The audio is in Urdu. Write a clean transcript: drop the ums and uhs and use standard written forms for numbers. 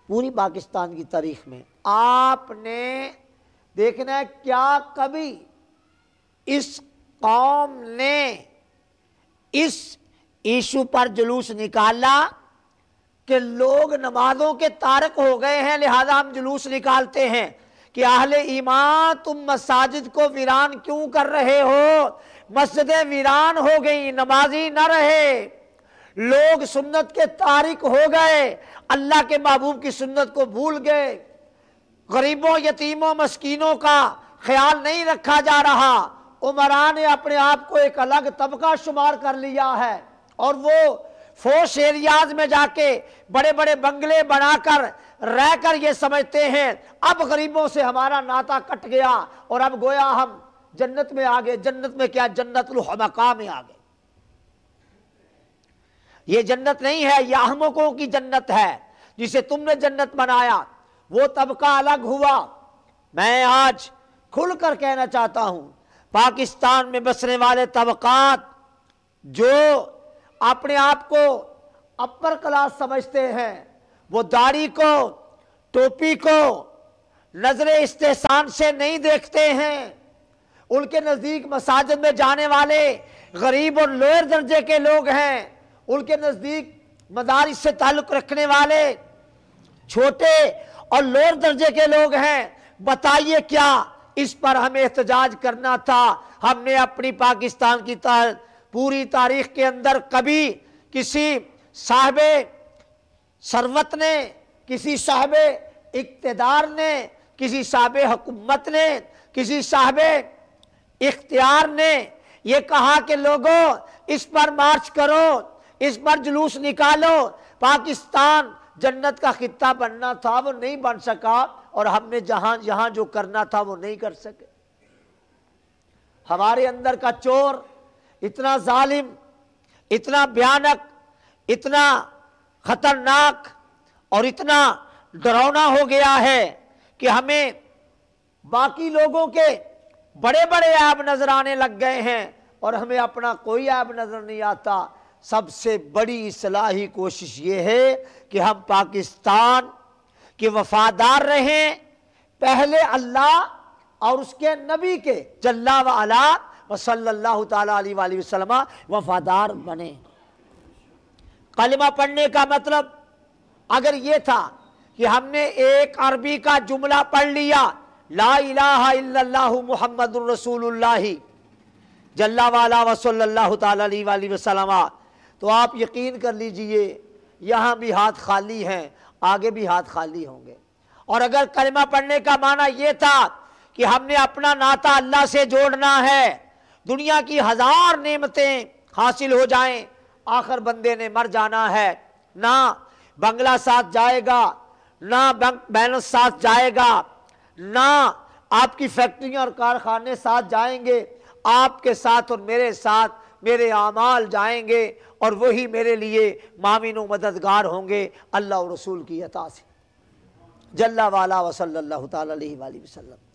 پوری پاکستان کی تاریخ میں آپ نے دیکھنا ہے کیا کبھی اس قوم نے اس ایشو پر جلوس نکالا کہ لوگ نمازوں کے تارک ہو گئے ہیں لہذا ہم جلوس نکالتے ہیں کہ اہل ایمان تم مساجد کو ویران کیوں کر رہے ہو؟ مسجدیں ویران ہو گئی، نمازی نہ رہے، لوگ سنت کے تارک ہو گئے، اللہ کے محبوب کی سنت کو بھول گئے، غریبوں یتیموں مسکینوں کا خیال نہیں رکھا جا رہا۔ عمرا نے اپنے آپ کو ایک الگ طبقہ شمار کر لیا ہے اور وہ فوش ایریاز میں جا کے بڑے بڑے بنگلے بنا کر رہ کر یہ سمجھتے ہیں اب غریبوں سے ہمارا ناطا کٹ گیا اور اب گویا ہم جنت میں آگے۔ جنت میں کیا؟ جنت الحمقاء میں آگے۔ یہ جنت نہیں ہے، یہ احمقوں کی جنت ہے جسے تم نے جنت بنایا، وہ طبقہ الگ ہوا۔ میں آج کھل کر کہنا چاہتا ہوں پاکستان میں بسنے والے طبقات جو اپنے آپ کو اپر کلاس سمجھتے ہیں، وہ داڑھی کو ٹوپی کو نظر استحسان سے نہیں دیکھتے ہیں۔ ان کے نزدیک مساجد میں جانے والے غریب اور لوئر درجے کے لوگ ہیں، ان کے نزدیک مدارس سے تعلق رکھنے والے چھوٹے اور لوئر درجے کے لوگ ہیں۔ بتائیے کیا اس پر ہمیں احتجاج کرنا تھا؟ ہم نے اپنی پاکستان کی پوری تاریخ کے اندر کبھی کسی صاحب ثروت نے، کسی صاحب اقتدار نے، کسی صاحب حکومت نے، کسی صاحب اختیار نے یہ کہا کہ لوگوں اس پر مارچ کرو، اس پر جلوس نکالو، پاکستان جنت کا خطہ بننا تھا وہ نہیں بن سکا اور ہم نے یہاں جو کرنا تھا وہ نہیں کر سکے۔ ہمارے اندر کا چور اتنا ظالم، اتنا بھیانک، اتنا خطرناک اور اتنا ڈراؤنا ہو گیا ہے کہ ہمیں باقی لوگوں کے بڑے بڑے عیب نظر آنے لگ گئے ہیں اور ہمیں اپنا کوئی عیب نظر نہیں آتا۔ سب سے بڑی اصلاحی کوشش یہ ہے کہ ہم پاکستان کے وفادار رہیں، پہلے اللہ اور اس کے نبی کے جل وعلا و صلی اللہ تعالیٰ علیہ وآلہ وسلم وفادار بنے۔ کلمہ پڑھنے کا مطلب اگر یہ تھا کہ ہم نے ایک عربی کا جملہ پڑھ لیا لا الہ الا اللہ محمد رسول اللہ جل وعلا و صلی اللہ تعالیٰ علیہ وآلہ وسلم، تو آپ یقین کر لیجئے یہاں بھی ہاتھ خالی ہیں، آگے بھی ہاتھ خالی ہوں گے۔ اور اگر کلمہ پڑھنے کا معنی یہ تھا کہ ہم نے اپنا ناطا اللہ سے جوڑنا ہے، دنیا کی ہزار نعمتیں حاصل ہو جائیں، آخر بندے نے مر جانا ہے، نہ بنگلہ ساتھ جائے گا، نہ بیلنس ساتھ جائے گا، نہ آپ کی فیکٹریاں اور کارخانے ساتھ جائیں گے، آپ کے ساتھ اور میرے ساتھ میرے اعمال جائیں گے اور وہی میرے لیے معاون و مددگار ہوں گے اللہ اور رسول کی عطا سے جل وعلا و صلی اللہ تعالی علیہ وآلہ وسلم۔